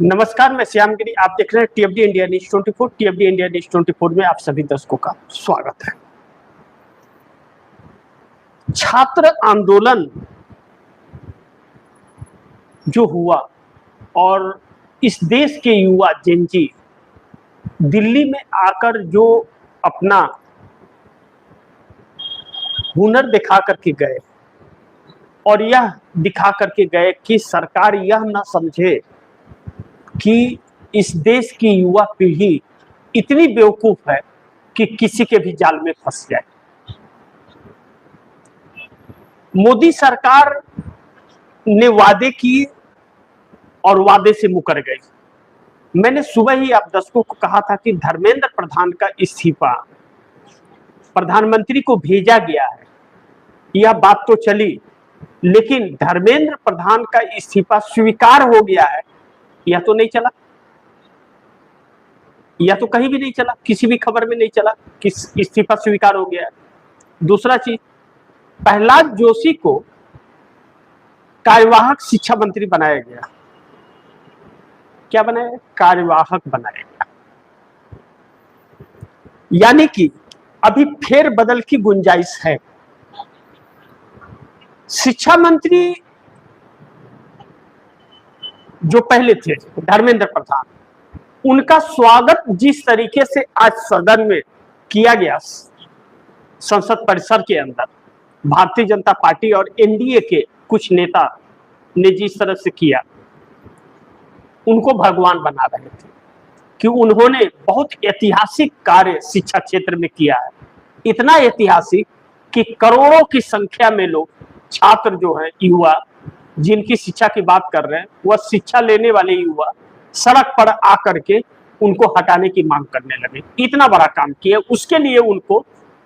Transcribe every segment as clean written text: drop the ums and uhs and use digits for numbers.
नमस्कार, मैं श्यामगिरी। आप देख रहे हैं टीएफडी इंडिया न्यूज 24। टीएफडी इंडिया न्यूज 24 में आप सभी दर्शकों का स्वागत है। छात्र आंदोलन जो हुआ और इस देश के युवा जेनजी दिल्ली में आकर जो अपना हुनर दिखा करके गए और यह दिखा करके गए कि सरकार यह ना समझे कि इस देश की युवा पीढ़ी इतनी बेवकूफ है कि किसी के भी जाल में फंस जाए। मोदी सरकार ने वादे किए और वादे से मुकर गई। मैंने सुबह ही आप दर्शकों को कहा था कि धर्मेंद्र प्रधान का इस्तीफा प्रधानमंत्री को भेजा गया है, यह बात तो चली, लेकिन धर्मेंद्र प्रधान का इस्तीफा स्वीकार हो गया है यह तो नहीं चला। यह तो कहीं भी नहीं चला, किसी भी खबर में नहीं चला कि इस्तीफा स्वीकार हो गया है। दूसरा चीज, प्रहलाद जोशी को कार्यवाहक शिक्षा मंत्री बनाया गया। क्या बनाया? कार्यवाहक बनाया गया, यानी कि अभी फेरबदल की गुंजाइश है। शिक्षा मंत्री जो पहले थे धर्मेंद्र प्रधान, उनका स्वागत जिस तरीके से आज सदन में किया गया, संसद परिसर के अंदर भारतीय जनता पार्टी और एनडीए के कुछ नेता ने जिस तरह से किया, उनको भगवान बना रहे थे कि उन्होंने बहुत ऐतिहासिक कार्य शिक्षा क्षेत्र में किया है। इतना ऐतिहासिक कि करोड़ों की संख्या में लोग, छात्र जो हैं, युवा जिनकी शिक्षा की बात कर रहे हैं, वह शिक्षा लेने वाले युवा सड़क पर आकर के उनको हटाने की मांग करने लगे। इतना बड़ा काम किया, उसके लिए उनको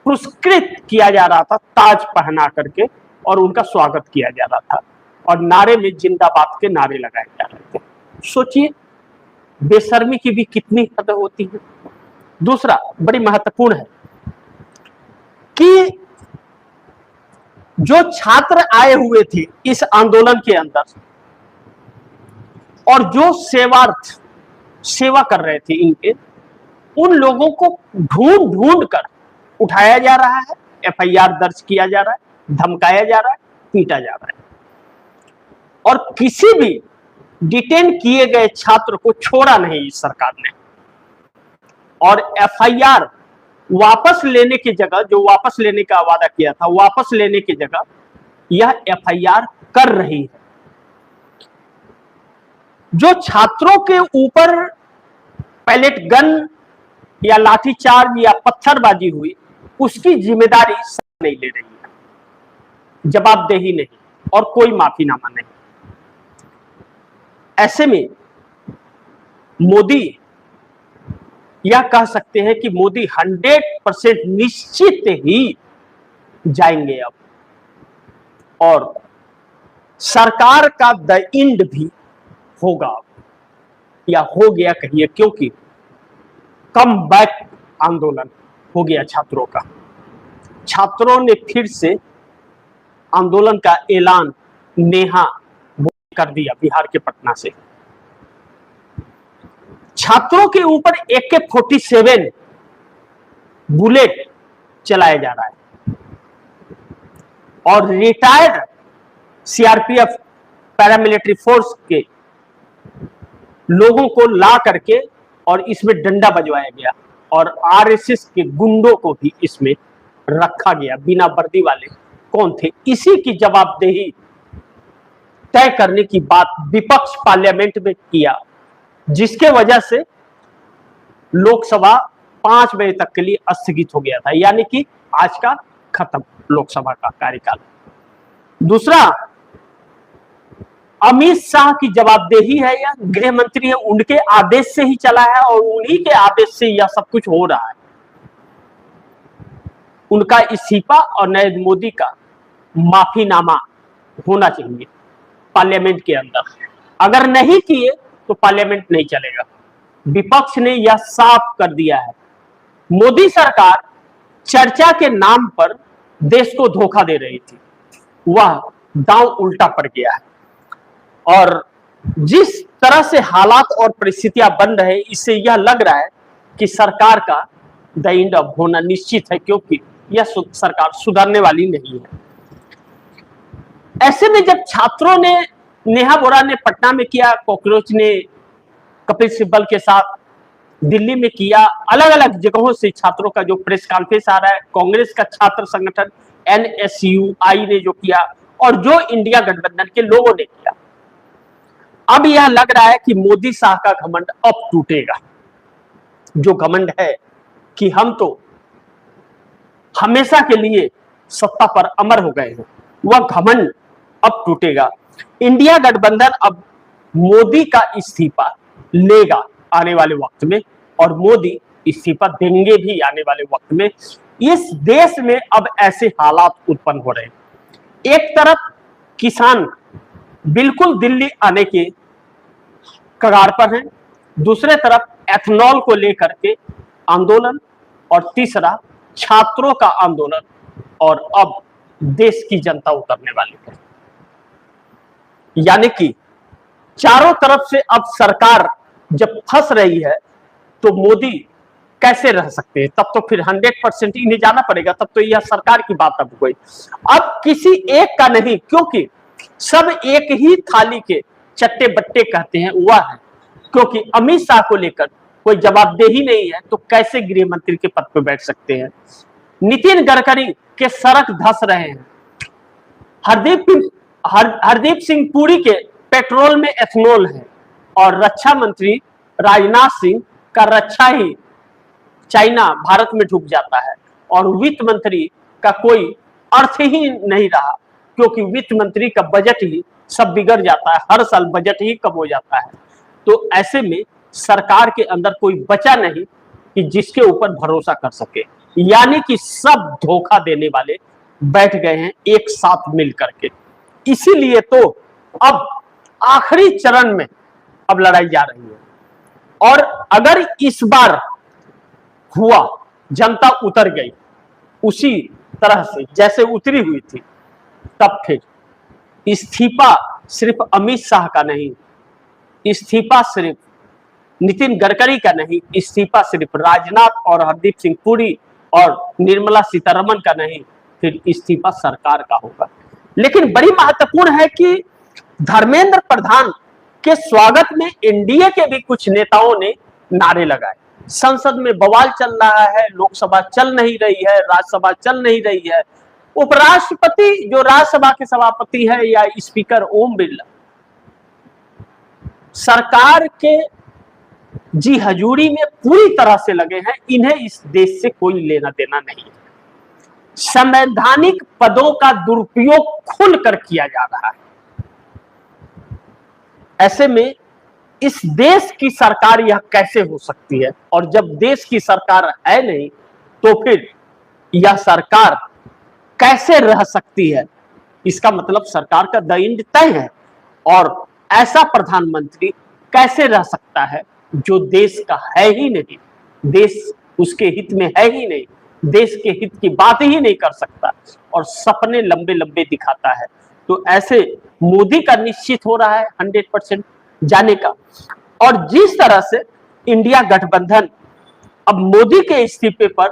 पुरस्कृत किया जा रहा था, ताज पहना करके, और उनका स्वागत किया जा रहा था और नारे में जिंदाबाद के नारे लगाए जा रहे थे। सोचिए बेशर्मी की भी कितनी हद होती है। दूसरा बड़ी महत्वपूर्ण है कि जो छात्र आए हुए थे इस आंदोलन के अंदर और जो सेवा कर रहे थे इनके, उन लोगों को ढूंढ ढूंढ कर उठाया जा रहा है, एफआईआर दर्ज किया जा रहा है, धमकाया जा रहा है, पीटा जा रहा है, और किसी भी डिटेन किए गए छात्र को छोड़ा नहीं इस सरकार ने। और एफआईआर वापस लेने की जगह, जो वापस लेने का वादा किया था, वापस लेने की जगह यह एफआईआर कर रही है। जो छात्रों के ऊपर पैलेट गन या लाठीचार्ज या पत्थरबाजी हुई, उसकी जिम्मेदारी नहीं ले रही है, जवाबदेही नहीं और कोई माफीनामा नहीं। ऐसे में मोदी, यह कह सकते हैं कि मोदी 100% निश्चित ही जाएंगे अब, और सरकार का द एंड भी होगा या हो गया कहिए, क्योंकि कम बैक आंदोलन हो गया छात्रों का। छात्रों ने फिर से आंदोलन का ऐलान नेहा कर दिया बिहार के पटना से। छात्रों के ऊपर AK-47 बुलेट चलाया जा रहा है और रिटायर्ड सीआरपीएफ पैरामिलिट्री फोर्स के लोगों को ला करके और इसमें डंडा बजवाया गया और आरएसएस के गुंडों को भी इसमें रखा गया। बिना वर्दी वाले कौन थे, इसी की जवाबदेही तय करने की बात विपक्ष पार्लियामेंट में किया, जिसके वजह से लोकसभा 5 बजे तक के लिए स्थगित हो गया था, यानी कि आज का खत्म लोकसभा का कार्यकाल। दूसरा, अमित शाह की जवाबदेही है, या गृह मंत्री है, उनके आदेश से ही चला है और उन्हीं के आदेश से यह सब कुछ हो रहा है। उनका इस्तीफा और नरेंद्र मोदी का माफीनामा होना चाहिए पार्लियामेंट के अंदर। अगर नहीं किए तो पार्लियामेंट नहीं चलेगा। विपक्ष ने यह साफ कर दिया है। मोदी सरकार चर्चा के नाम पर देश को धोखा दे रही थी, वह दांव उल्टा पड़ गया है और जिस तरह से हालात और परिस्थितियां बन रहे, इससे यह लग रहा है कि सरकार का द एंड ऑफ होना निश्चित है, क्योंकि यह सरकार सुधरने वाली नहीं है। ऐसे में जब छात्रों ने, नेहा वोरा ने पटना में किया, कॉकरोच ने कपिल सिब्बल के साथ दिल्ली में किया, अलग अलग जगहों से छात्रों का जो प्रेस कॉन्फ्रेंस आ रहा है, कांग्रेस का छात्र संगठन NSUI ने जो किया, और जो इंडिया गठबंधन के लोगों ने किया, अब यह लग रहा है कि मोदी शाह का घमंड अब टूटेगा। जो घमंड है कि हम तो हमेशा के लिए सत्ता पर अमर हो गए हैं, वह घमंड अब टूटेगा। इंडिया गठबंधन अब मोदी का इस्तीफा लेगा आने वाले वक्त में, और मोदी इस्तीफा देंगे भी आने वाले वक्त में। इस देश में अब ऐसे हालात उत्पन्न हो रहे हैं। एक तरफ किसान बिल्कुल दिल्ली आने के कगार पर हैं, दूसरे तरफ एथनॉल को लेकर के आंदोलन, और तीसरा छात्रों का आंदोलन, और अब देश की जनता उतरने वाली है। यानी कि चारों तरफ से अब सरकार जब फंस रही है, तो मोदी कैसे रह सकते हैं? तब तो फिर 100% इन्हें जाना पड़ेगा, तब तो यह सरकार की बात अब हुई। अब किसी एक का नहीं, क्योंकि सब एक ही थाली के चट्टे बट्टे कहते हैं, वह है। क्योंकि अमित शाह को लेकर कोई जवाबदेही नहीं है, तो कैसे गृह मंत्री के पद पर बैठ सकते हैं? नितिन गडकरी के सड़क धंस रहे हैं, हरदीप सिंह पुरी के पेट्रोल में एथनॉल है, और रक्षा मंत्री राजनाथ सिंह का रक्षा ही चाइना भारत में ढुक जाता है, और वित्त मंत्री का कोई अर्थ ही नहीं रहा, क्योंकि वित्त मंत्री का बजट ही सब बिगड़ जाता है, हर साल बजट ही कम हो जाता है। तो ऐसे में सरकार के अंदर कोई बचा नहीं कि जिसके ऊपर भरोसा कर सके, यानी कि सब धोखा देने वाले बैठ गए हैं एक साथ मिल करके। इसीलिए तो अब आखिरी चरण में अब लड़ाई जा रही है, और अगर इस बार हुआ, जनता उतर गई उसी तरह से जैसे उतरी हुई थी, तब फिर इस्तीफा सिर्फ अमित शाह का नहीं, इस्तीफा सिर्फ नितिन गडकरी का नहीं, इस्तीफा सिर्फ राजनाथ और हरदीप सिंह पुरी और निर्मला सीतारमण का नहीं, फिर इस्तीफा सरकार का होगा। लेकिन बड़ी महत्वपूर्ण है कि धर्मेंद्र प्रधान के स्वागत में एनडीए के भी कुछ नेताओं ने नारे लगाए। संसद में बवाल चल रहा है, लोकसभा चल नहीं रही है, राज्यसभा चल नहीं रही है। उपराष्ट्रपति जो राज्यसभा के सभापति है या स्पीकर ओम बिरला, सरकार के जी हजूरी में पूरी तरह से लगे हैं। इन्हें इस देश से कोई लेना देना नहीं है। संवैधानिक पदों का दुरुपयोग खुलकर किया जा रहा है। ऐसे में इस देश की सरकार यह कैसे हो सकती है? और जब देश की सरकार है नहीं, तो फिर यह सरकार कैसे रह सकती है? इसका मतलब सरकार का द एंड तय है, और ऐसा प्रधानमंत्री कैसे रह सकता है जो देश का है ही नहीं, देश उसके हित में है ही नहीं, देश के हित की बात ही नहीं कर सकता, और सपने लंबे लंबे दिखाता है। तो ऐसे मोदी का निश्चित हो रहा है 100% जाने का। और जिस तरह से इंडिया गठबंधन अब मोदी के इस्तीफे पर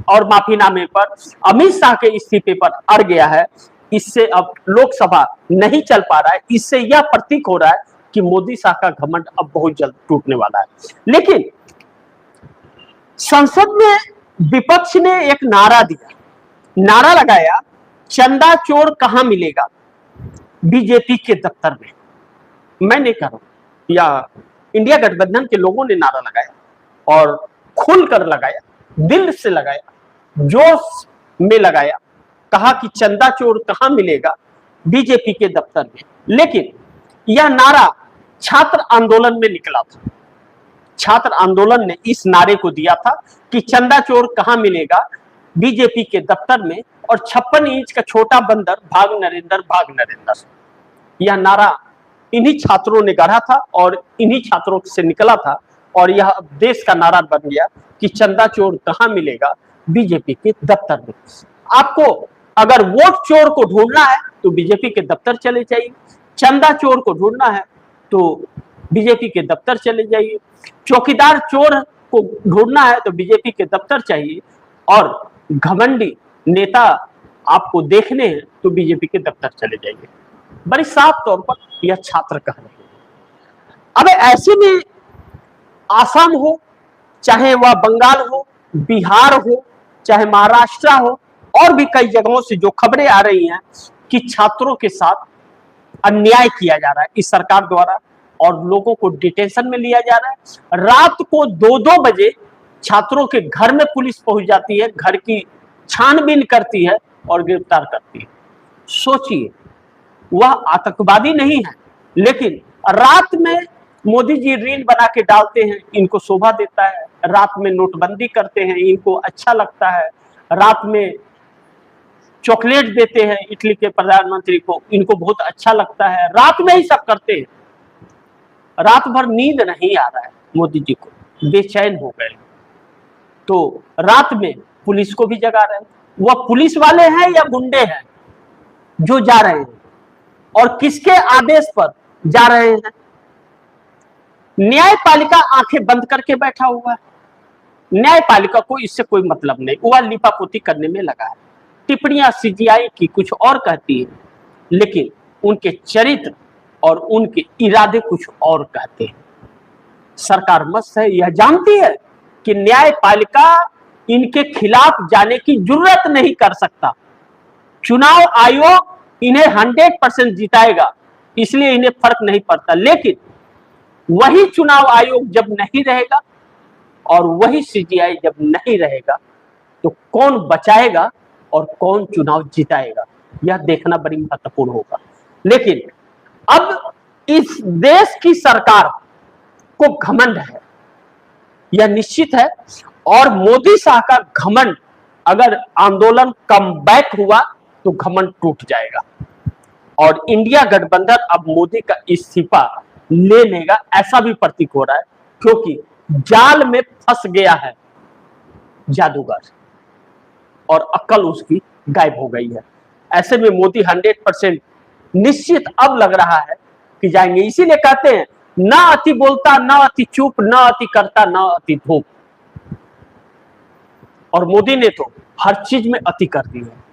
और माफीनामे पर, अमित शाह के इस्तीफे पर अड़ गया है, इससे अब लोकसभा नहीं चल पा रहा है। इससे यह प्रतीक हो रहा है कि मोदी शाह का घमंड अब बहुत जल्द टूटने वाला है। लेकिन संसद में विपक्ष ने एक नारा दिया, नारा लगाया, चंदा चोर कहां मिलेगा? बीजेपी के दफ्तर में। मैं नहीं कह रहा हूं, या इंडिया गठबंधन के लोगों ने नारा लगाया, और खुलकर लगाया, दिल से लगाया, जोश में लगाया, कहा कि चंदा चोर कहां मिलेगा? बीजेपी के दफ्तर में। लेकिन यह नारा छात्र आंदोलन में निकला था। छात्र आंदोलन ने इस नारे को दिया था कि चंदा चोर कहां मिलेगा? बीजेपी के दफ्तर में, और 56 इंच का छोटा बंदर, भाग नरेंद्र भाग नरेंद्र। यह नारा इन्हीं छात्रों ने गढ़ा था और इन्हीं छात्रों से निकला था, और यह देश का नारा बन गया कि चंदा चोर कहां मिलेगा? बीजेपी के दफ्तर में। आपको अगर वोट चोर को ढूंढना है तो बीजेपी के दफ्तर चले जाइए, चंदा चोर को ढूंढना है तो बीजेपी के दफ्तर चले जाइए, चौकीदार चोर को ढूंढना है तो बीजेपी के दफ्तर चाहिए, और घमंडी नेता आपको देखने हैं तो बीजेपी के दफ्तर चले जाइए। बड़ी साफ तौर पर यह छात्र कह रहे हैं। अब ऐसे में आसाम हो, चाहे वह बंगाल हो, बिहार हो, चाहे महाराष्ट्र हो, और भी कई जगहों से जो खबरें आ रही हैं कि छात्रों के साथ अन्याय किया जा रहा है इस सरकार द्वारा, और लोगों को डिटेंशन में लिया जा रहा है। रात को 2-2 बजे छात्रों के घर में पुलिस पहुंच जाती है, घर की छानबीन करती है और गिरफ्तार करती है। सोचिए, वह आतंकवादी नहीं है, लेकिन रात में मोदी जी रील बना के डालते हैं, इनको शोभा देता है। रात में नोटबंदी करते हैं, इनको अच्छा लगता है। रात में चॉकलेट देते हैं इटली के प्रधानमंत्री को, इनको बहुत अच्छा लगता है। रात में ही सब करते हैं। रात भर नींद नहीं आ रहा है मोदी जी को, बेचैन हो गए, तो रात में पुलिस को भी जगा रहे हैं। वह पुलिस वाले हैं या गुंडे हैं जो जा रहे हैं, और किसके आदेश पर जा रहे हैं? न्यायपालिका आंखें बंद करके बैठा हुआ है। न्यायपालिका को इससे कोई मतलब नहीं, वह लिपापोती करने में लगा है। टिप्पणियां सीजीआई की कुछ और कहती है, लेकिन उनके चरित्र और उनके इरादे कुछ और कहते हैं। सरकार मस्त है, यह जानती है कि न्यायपालिका इनके खिलाफ जाने की जरूरत नहीं कर सकता। चुनाव आयोग इन्हें 100% जिताएगा, इसलिए इन्हें फर्क नहीं पड़ता। लेकिन वही चुनाव आयोग जब नहीं रहेगा और वही सीजीआई जब नहीं रहेगा, तो कौन बचाएगा और कौन चुनाव जिताएगा, यह देखना बड़ी महत्वपूर्ण होगा। लेकिन अब इस देश की सरकार को घमंड है, यह निश्चित है। और मोदी शाह का घमंड, अगर आंदोलन कम बैक हुआ तो घमंड टूट जाएगा, और इंडिया गठबंधन अब मोदी का इस्तीफा ले लेगा, ऐसा भी प्रतीक हो रहा है, क्योंकि जाल में फंस गया है जादूगर और अक्ल उसकी गायब हो गई है। ऐसे में मोदी 100% निश्चित अब लग रहा है कि जाएंगे। इसीलिए कहते हैं, ना अति बोलता, ना अति चुप, ना अति करता, ना अति धूप। और मोदी ने तो हर चीज में अति कर दी है।